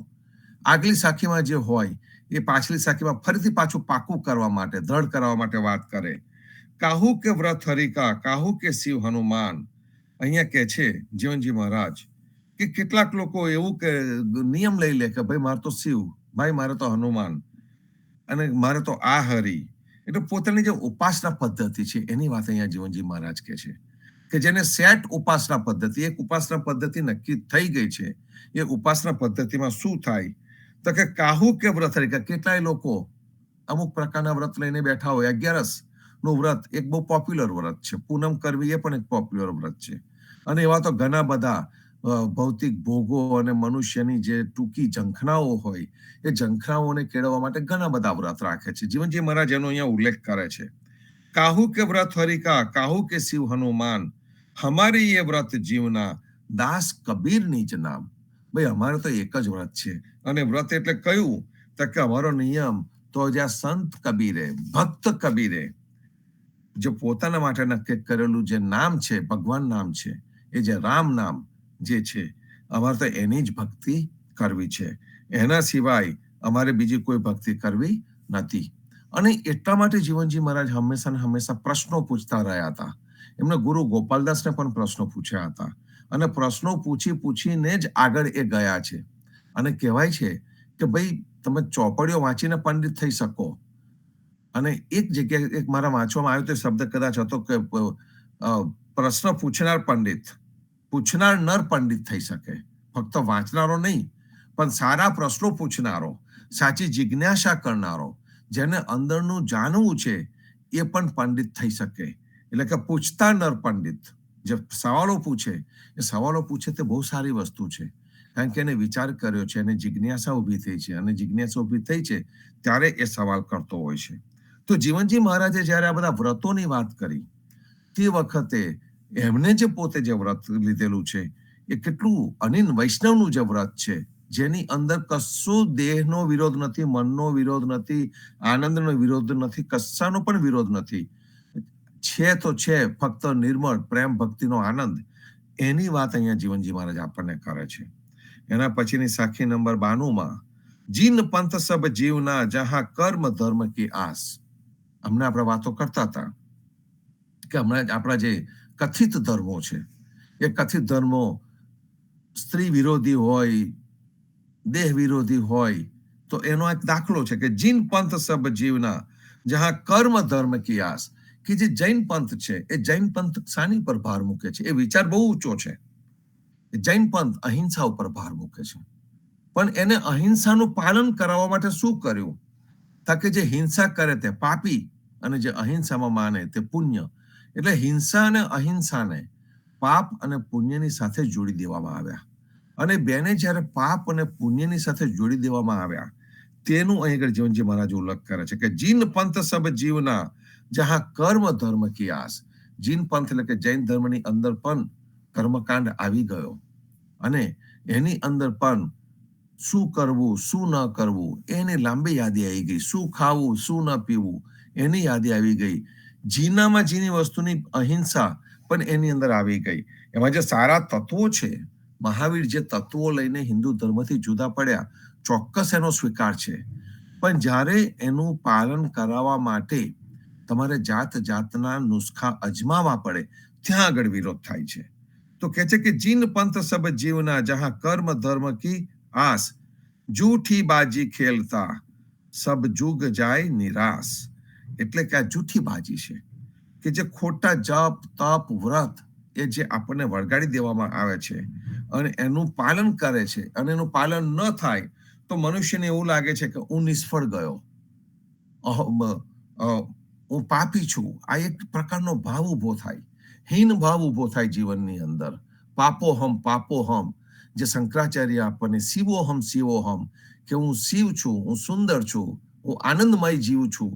Speaker 3: આગલી સાખીમાં જે હોય એ પાછલી સાખીમાં ફરીથી પાછું પાકું કરવા માટે, દ્રઢ કરવા માટે વાત કરે. કાહુ કે વ્રત હરિકા, કાહુ કે શિવ હનુમાન. અહીંયા કે છે જીવનજી મહારાજ કે કેટલાક લોકો એવું કે નિયમ લઈ લે કે ભાઈ મારે તો શિવ, ભાઈ મારે તો હનુમાન, અને મારે તો આ હરિ. એટલે પોતાની જે ઉપાસના પદ્ધતિ છે એની વાત અહીંયા જીવનજી મહારાજ કે છે કે જેને સેટ ઉપાસના પદ્ધતિ, એક ઉપાસના પદ્ધતિ નક્કી થઈ ગઈ છે. એ ઉપાસના પદ્ધતિમાં શું થાય તો કે કાહુ કે વ્રત હરિકા. કેટલાય લોકો અમુક પ્રકારના વ્રત લઈને બેઠા હોય. 11 નું વ્રત એક બહુ પોપ્યુલર વ્રત છે, પૂનમ કરવી એ પણ એક પોપ્યુલર વ્રત છે. અને એવા તો ઘણા બધા ભૌતિક ભોગો અને મનુષ્યની જે ટૂંકી ઝંખનાઓ હોય એ ઝંખનાઓને કેળવવા માટે ઘણા બધા વ્રત રાખે છે. જીવનજી મહારાજ એનો અહીંયા ઉલ્લેખ કરે છે. કાહુ કે વ્રત હરિકા, કાહુ કે શિવ હનુમાન, હમારી એ વ્રત જીવના, દાસ કબીરની જ નામ. ભાઈ અમારે તો એક જ વ્રત છે. અને વ્રત એટલે કયું તો કે અમારો નિયમ તો જ્યાં સંત કબીરે, ભક્ત કબીરે જે પોતાના માટે નક્કી કરેલું જે નામ છે, ભગવાન નામ છે, એ જે રામ નામ જે છે, અમારે તો એની જ ભક્તિ કરવી છે. એના સિવાય અમારે બીજી કોઈ ભક્તિ કરવી નથી. અને એટલા માટે જીવનજી મહારાજ હંમેશા ને હંમેશા પ્રશ્નો પૂછતા રહ્યા હતા. એમને ગુરુ ગોપાલદાસને પણ પ્રશ્નો પૂછ્યા હતા, અને પ્રશ્નો પૂછીને જ આગળ એ ગયા છે. અને કહેવાય છે કે ભાઈ તમે ચોપડીઓ વાંચીને પંડિત થઈ શકો. અને એક જગ્યાએ એક મારા વાંચવામાં આવ્યો તો શબ્દ કદાચ હતો કે પ્રશ્ન પૂછનાર પંડિત, પૂછનાર નર પંડિત થઈ શકે, ફક્ત વાંચનારો નહીં, પણ સારા પ્રશ્નો પૂછનારો, સાચી જિજ્ઞાસા કરનારો, જેને અંદરનું જાણવું છે એ પણ પંડિત થઈ શકે. એટલે કે પૂછતા નર પંડિત. જે સવાલો પૂછે તે બહુ સારી વસ્તુ છે, કારણ કે એને વિચાર કર્યો છે, એને જિજ્ઞાસા ઊભી થઈ છે, અને જિજ્ઞાસા ઊભી થઈ છે ત્યારે એ સવાલ કરતો હોય છે. તો જીવનજી મહારાજે જયારે આ બધા વ્રતોની વાત કરી તે વખતે એમને જે પોતે જે વ્રત લીધેલું છે એ કેટલું અનિન વૈષ્ણવનું જે વ્રત છે, જેની અંદર કશો દેહનો વિરોધ નથી, મનનો વિરોધ નથી, આનંદનો વિરોધ નથી, કશાનો પણ વિરોધ નથી. છે તો છે ફક્ત નિર્મળ પ્રેમ ભક્તિનો આનંદ. એની વાત અહીંયા જીવનજી મહારાજ આપણને કરે છે. એના પછીની સાખી નંબર 92માં, જીન પંથ સબ જીવના, જહાં કર્મ ધર્મ કી આસ. હમણાં આપણે વાતો કરતા હતા કે હમણાં આપણા જે કથિત ધર્મો છે એ કથિત ધર્મો સ્ત્રી વિરોધી હોય, દેહ વિરોધી હોય, તો એનો એક દાખલો છે કે જીન પંથ સબ જીવના, જહાં કર્મ ધર્મ કી આસ. કે જે જૈન પંથ છે એ જૈન પંથ શાની પર ભાર મૂકે છે? એ વિચાર બહુ ઊંચો છે. જૈન પંથ અહિંસા ઉપર ભાર મૂકે છે, પણ એને અહિંસાનું પાલન કરાવવા માટે શું કર્યું? તાકે જે હિંસા કરે તે પાપી અને જે અહિંસામાં માને તે પુણ્ય. એટલે હિંસા અને અહિંસાને પાપ અને પુણ્યની સાથે જોડી દેવામાં આવ્યા. અને બેને જ્યારે પાપ અને પુણ્યની સાથે જોડી દેવામાં આવ્યા તેનું અહીં આગળ જીવનજી મહારાજ ઉલ્લેખ કરે છે કે જીન પંથ સબ જીવના, જહાં કર્મ ધર્મ કી આસ. જીન પંથ એટલે કે જૈન ધર્મની અંદર પણ કર્મકાંડ આવી ગયો, અને એની અંદર પણ શું કરવું શું ન કરવું એની લાંબી યાદી આવી ગઈ, શું ખાવું શું ન પીવું એની યાદી આવી ગઈ, જીનામાં જીની વસ્તુની અહિંસા પણ એની અંદર આવી ગઈ. એમાં જે સારા તત્વો છે, મહાવીર જે તત્વો લઈને હિન્દુ ધર્મથી જુદા પડ્યા, ચોક્કસ એનો સ્વીકાર છે, પણ જ્યારે એનું પાલન કરાવવા માટે તમારે જાત જાતના નુસ્ખા અજમાવવા પડે ત્યાં આગળ વિરોધ થાય છે. તો કહે છે કે જીન પંથ સબ જીવના જહાં કર્મ ધર્મ કી આસ, જૂઠી બાજી ખેલતા સબ જુગ જાય નિરાશ. એટલે કે આ જૂઠી બાજી છે કે જે ખોટા જપ તપ વ્રત એ જે આપણને વળગાડી દેવામાં આવે છે અને એનું પાલન કરે છે અને એનું પાલન ન થાય તો મનુષ્યને એવું લાગે છે કે હું નિષ્ફળ ગયો, હું પાપી છું. આ એક પ્રકારનો ભાવ ઉભો થાય, હીન ભાવ ઉભો થાય જીવનની અંદર. પાપોહમ જે શંકરાચાર્ય આપણને શિવોહમ કે હું શિવ છું, હું સુંદર છું, હું આનંદમય જીવ છું,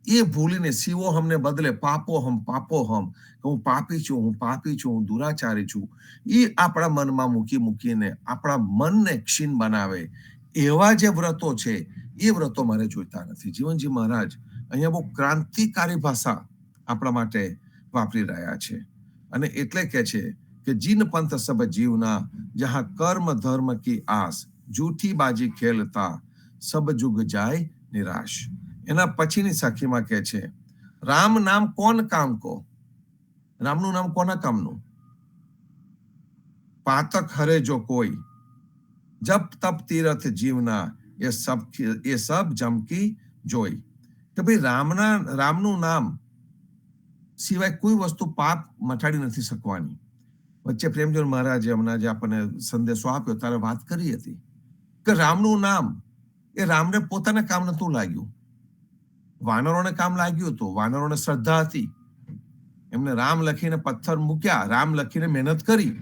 Speaker 3: એ ભૂલીને શિવોહમને બદલે પાપોહમ કે હું પાપી છું, હું દુરાચારી છું, એ આપણા મનમાં મૂકીને આપણા મનને ક્ષીણ બનાવે એવા જે વ્રતો છે એ વ્રતો મારે જોઈતા નથી. જીવનજી મહારાજ અહીંયા બહુ ક્રાંતિકારી ભાષા આપણા માટે વાપરી રહ્યા છે અને એટલે કે છે કે જીન પંથ સબ જીવના જહાં કર્મ ધર્મ કી આસ, જૂઠી બાજી ખેલતા સબ જુગ જાય નિરાશ. એના પછીની સાખીમાં કે છે રામ નામ કોણ કામ કો, રામનું નામ કોના કામનું? પાતક હરે જો કોઈ, જપ તપ તીરથ જીવના એ સબ જમકી જોઈ. કે ભાઈ રામનું નામ સિવાય કોઈ વસ્તુ પાપ મટાડી નથી શકવાની. વચ્ચે પ્રેમચંદ મહારાજે હમણાં જે આપણને સંદેશો આપ્યો ત્યારે વાત કરી હતી કે રામનું નામ એ રામને પોતાને કામ નતું લાગ્યું, વાનરોને કામ લાગ્યું હતું. વાનરોને શ્રદ્ધા હતી, એમને રામ લખીને પથ્થર મૂક્યા, રામ લખીને મહેનત કરી,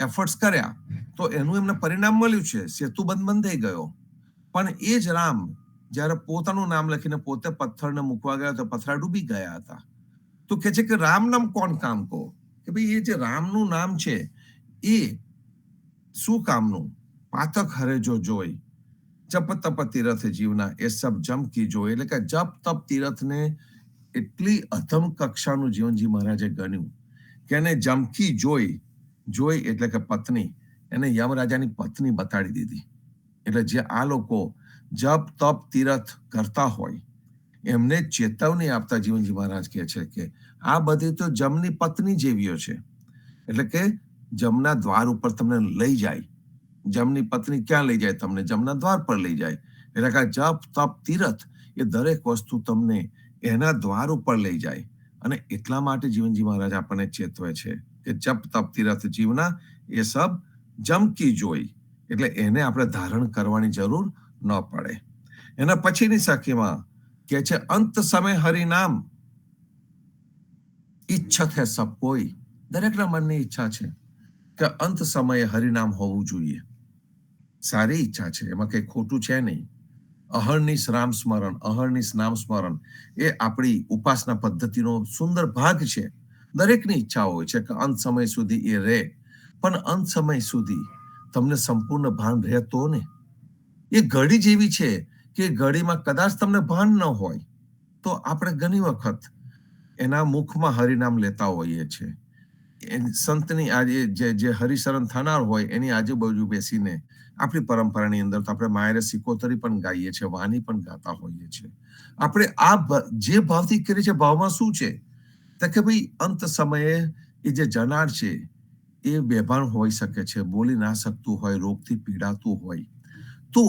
Speaker 3: એફર્ટ્સ કર્યા, તો એનું એમને પરિણામ મળ્યું છે, સેતુ બંધ થઈ ગયો. પણ એ જ રામ જ્યારે પોતાનું નામ લખીને પોતે પથ્થરને મૂકવા ગયા તો પથ્થર ડૂબી ગયા હતા. તો કે છે કે રામ નામ કોણ કામ કો, કે ભાઈ એ જે રામનું નામ છે એ શું કામનું? પાતક હરે જો જોઈ, જપ તપ તીરથ જીવના એ સબ જમ કી જોઈ. એટલે કે જપ તપ તીરથને એટલી અધમ કક્ષાનું જીવનજી મહારાજે ગણ્યું કે એને જમકી જોઈ એટલે કે પત્ની, એને યમરાજાની પત્ની બતાડી દીધી. એટલે જે આ લોકો જપ તપ તીરથ કરતા હોય એમને ચેતવણી આપતા જીવનજી મહારાજ કહે છે કે આ બધી તો જમની પત્ની જેવીઓ છે. એટલે કે જમના દ્વાર ઉપર તમને લઈ જાય. જમની પત્ની ક્યાં લઈ જાય? તમને જમના દ્વાર પર લઈ જાય. એટલે કે જપ તપ તીરથ એ દરેક વસ્તુ તમને એના દ્વાર ઉપર લઈ જાય. અને એટલા માટે જીવનજી મહારાજ આપણને ચેતવે છે કે જપ તપ તીરથ જીવના એ સબ જમકી જોઈ. એટલે એને આપણે ધારણ કરવાની જરૂર ન પડે. એના પછીની સાખીમાં કે છે અંત સમય હરિનામ ઈચ્છત હે સબ કોઈ. દરેકના મનની ઈચ્છા છે કે અંત સમયે હરિનામ હોવું જોઈએ. સારી ઈચ્છા છે, એમાં કઈ ખોટું છે નહીં. અહર્નિશ નામ સ્મરણ એ આપણી ઉપાસના પદ્ધતિનો સુંદર ભાગ છે. દરેકની ઈચ્છા હોય છે કે અંત સમય સુધી એ રહે, પણ અંત સમય સુધી તમને સંપૂર્ણ ભાન રહે તો ને. એ ઘડી જેવી છે કે ઘડીમાં કદાચ તમને ભાન ન હોય તો આપણે ઘણી વખત એના મુખમાં હરિનામ લેતા હોઈએ છીએ. સંતની આજે જે હરિશરણ થનાર હોય એની આજુબાજુ બેસીને આપણી પરંપરાની અંદર તો આપણે માયરે સિકોતરી પણ ગાઈએ છીએ, વાણી પણ ગાતા હોઈએ છીએ. આપણે આ જે ભાવથી કરીએ છીએ, ભાવમાં શું છે કે ભાઈ અંત સમયે એ જે જનાર છે એ બેભાન હોઈ શકે છે, બોલી ના શકતું હોય, રોગથી પીડાતું હોય, તો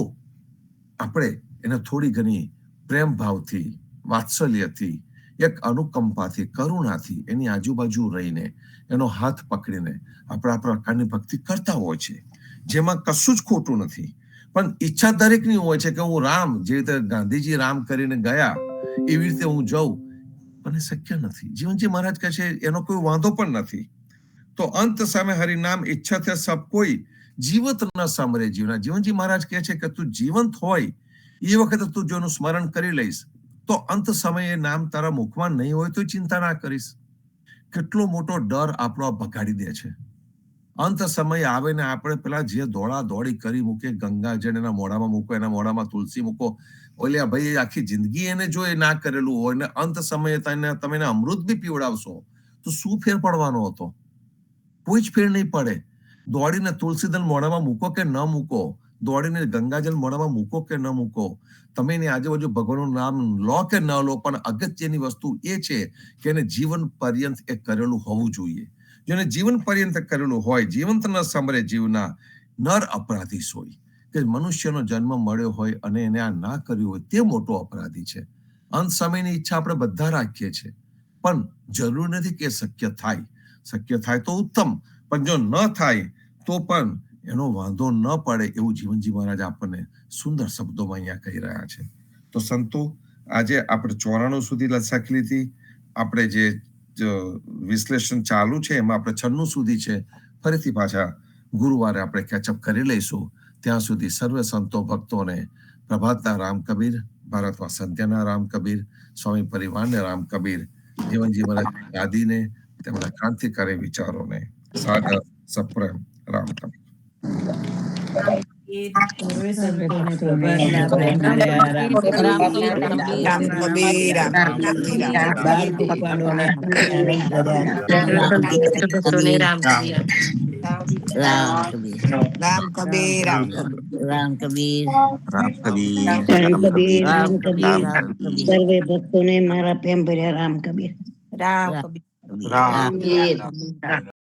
Speaker 3: આપણે એને થોડી ઘણી પ્રેમ ભાવથી, વાત્સલ્યથી, એક અનુકંપાથી, કરુણાથી એની આજુબાજુ રહીને એનો હાથ પકડીને આપણે આ પ્રકારની ભક્તિ કરતા હોય છે, જેમાં કશું જ ખોટું નથી. પણ ઈચ્છા દરેકની હોય છે કે હું રામ, જે રીતે ગાંધીજી રામ કરીને ગયા એવી રીતે હું જઉં, મને શક્ય નથી. જીવનજી મહારાજ કહે છે એનો કોઈ વાંધો પણ નથી. તો અંત સામે હરિનામ ઈચ્છા છે સબ કોઈ, જીવત ન સમરે જીવના. જીવનજી મહારાજ કહે છે કે તું જીવંત હોય એ વખતે તું જો એનું સ્મરણ કરી લઈશ તો અંત સમયે નામ તારા મુખમાં નહીં હોય તો ચિંતા ના કરીશ. કેટલો મોટો ડર આપણો ભગાડી દે છે. અંત સમય આવે ને આપણે પેલા જે દોડા દોડી કરી મૂકે, ગંગાજળ એના મોઢામાં મૂકો, એના મોઢામાં તુલસી મૂકો, ઓલ્યા ભાઈ આખી જિંદગી એને જો એ ના કરેલું હોય ને અંત સમયે તમે એને અમૃત બી પીવડાવશો તો શું ફેર પડવાનો હતો? કોઈ જ ફેર નહીં પડે. દોડીને તુલસીદલ મોઢામાં મૂકો કે ન મૂકો, દોડીને ગંગાજળ મોઢામાં મૂકો કે ન મૂકો, તમે એની આજુબાજુ ભગવાનનું નામ લો કે ન લો, પણ અગત્યની વસ્તુ એ છે કે એને જીવન પર્યંત એ કરેલું હોવું જોઈએ. જેને જીવન પર્યંત કરેલું હોય, જીવંત ન સમરે જીવના, નર અપરાધી સોય. કે મનુષ્યનો જન્મ મળ્યો હોય અને એને આ ના કર્યું હોય તે મોટો અપરાધી છે. અંત સમયની ઈચ્છા આપણે બધા રાખીએ છીએ, પણ જરૂર નથી કે શક્ય થાય. શક્ય થાય તો ઉત્તમ, પણ જો ન થાય તો પણ એનો વાંધો ન પડે એવું જીવનજી મહારાજ આપણને સુંદર શબ્દોમાં અહીંયા કહી રહ્યા છે. તો સંતો, આજે આપણે 94 સુધી લસાખી લીધી. આપણે જે વિશ્લેષણ ચાલુ છે એમાં આપણે 96 સુધી છે. ફરીથી પાછા ગુરુવારે આપણે કેચઅપ કરી લઈશું. ત્યાં સુધી સર્વે સંતો ભક્તોને પ્રભાતના રામ કબીર, ભારતમાં સંધ્યાના રામ કબીર, સ્વામી પરિવારને રામ કબીર, જીવનજી મહારાજ આદિને, તેમના ક્રાંતિકારી વિચારોને સાગર સપ્રેમ રામ કબીર.
Speaker 1: સર્વે સંતોને
Speaker 4: પ્રભાતના પ્રેમ ભર્યા રામ કબીર.
Speaker 5: રામ કબીર, રામ કબીર,
Speaker 1: બાર ભગવાનોને આનંદ ભર્યા રામ
Speaker 4: ભક્તોને રામ કબીર.
Speaker 5: રામ કબીર, રામ કબીર, રામ કબીર.
Speaker 4: રામ કબીર.
Speaker 5: રામ કબીર,
Speaker 1: રામ કબીર,
Speaker 4: રામ
Speaker 1: રામ કબીર.
Speaker 4: કબીર.
Speaker 1: સર્વે ભક્તોને મારા પ્રેમ ભર્યા રામ કબીર.
Speaker 5: રામ કબીર.
Speaker 4: રામ
Speaker 1: કબીર.